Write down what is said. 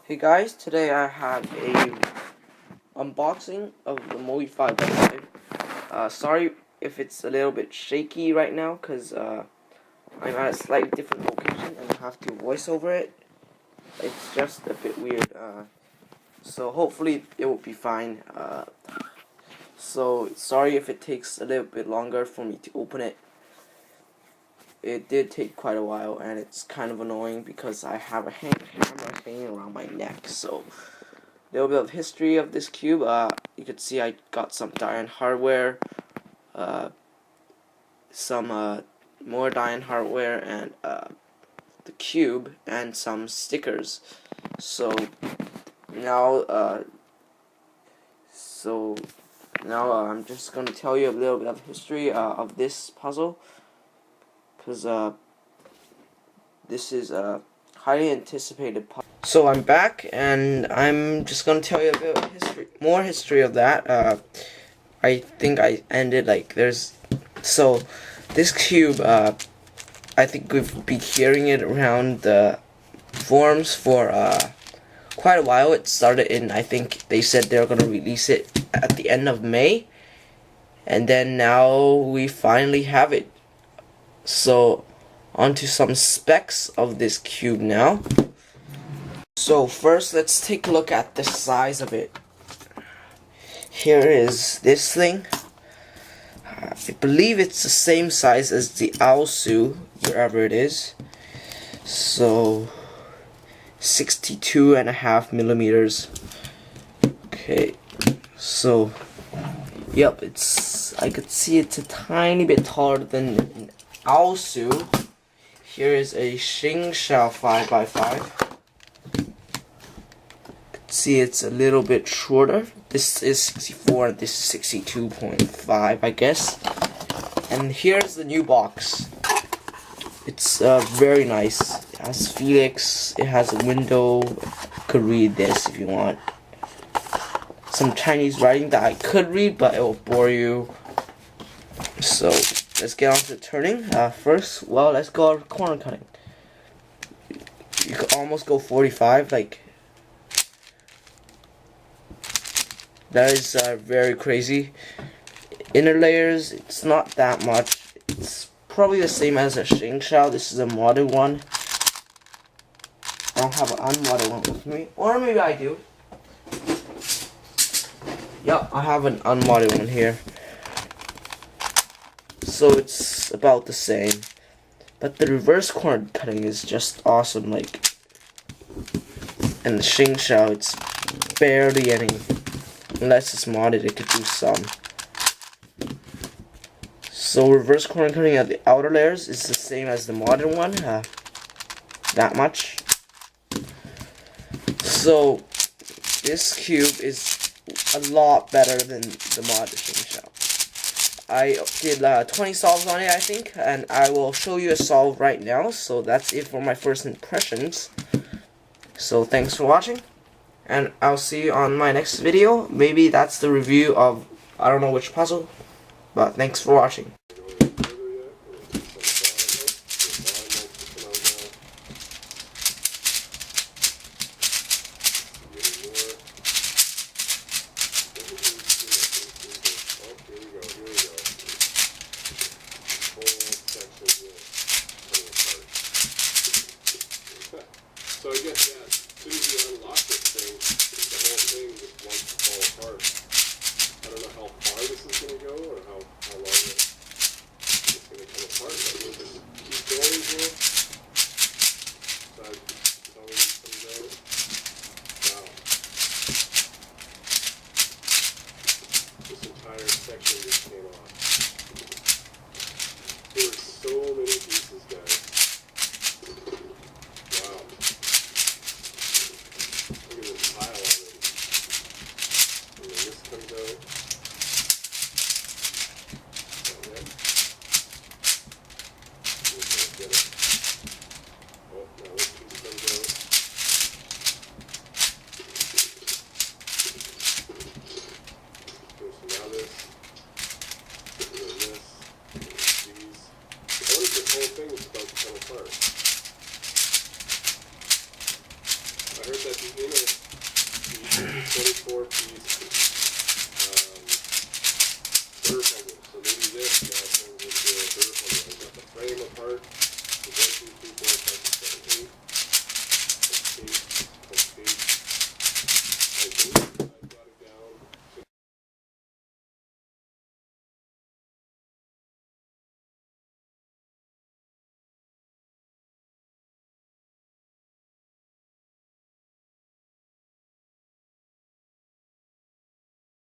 Hey guys, today I have a unboxing of the Moyu 5x5. Sorry if it's a little bit shaky right now because I'm at a slightly different location and I have to voice over it. It's just a bit weird, so hopefully it will be fine. So sorry if it takes a little bit longer for me to open it. It did take quite a while, and it's kind of annoying because I have a hammer hanging around my neck. So, a little bit of history of this cube. You could see I got some Diane hardware, some more Diane hardware, and the cube, and some stickers. So now, I'm just gonna tell you a little bit of history of this puzzle. Because this is a highly anticipated puzzle. So I'm back, and I'm just gonna tell you a bit of more history of that. I think I ended so this cube. I think we've been hearing it around the forums for quite a while. It started in, I think they said they're gonna release it at the end of May, and then now we finally have it. So, onto some specs of this cube now. So first, let's take a look at the size of it. Here is this thing. I believe it's the same size as the AoChuang, wherever it is. So, 62.5 millimeters. Okay, so, yep, I could see it's a tiny bit taller than AoChuang. Here is a Xingsha 5x5. See, it's a little bit shorter. This is 64 and this is 62.5, I guess. And here's the new box. It's very nice. It has Felix. It has a window. You could read this if you want. Some Chinese writing that I could read, but it will bore you. So let's get on to turning. First, well, let's go corner cutting. You could almost go 45, like. That is very crazy. Inner layers, it's not that much. It's probably the same as a Xingsha. This is a modded one. I don't have an unmodded one with me. Or maybe I do. Yep, I have an unmodded one here. So it's about the same. But the reverse corner cutting is just awesome, like. And the Xingsha, it's barely any. Unless it's modded, it could do some. So reverse corner cutting at the outer layers is the same as the modded one. That much. So this cube is a lot better than the modded Xingsha. I did 20 solves on it, I think, and I will show you a solve right now. So that's it for my first impressions. So thanks for watching, and I'll see you on my next video. Maybe that's the review of, I don't know which puzzle, but thanks for watching. So I guess, yeah, as soon as you unlock this thing, the whole thing just wants to fall apart. I don't know how far this is going to go, or how long it's going to come apart, but we'll just keep going here. So it's always comes out. Wow. This entire section just came off. There were so many pieces, guys. Pile already. And then this comes out. the inner piece is 24-piece burr puzzle. So maybe this now turns into a burr puzzle. I've got the frame apart, the 1, 2, 3, 4, 5,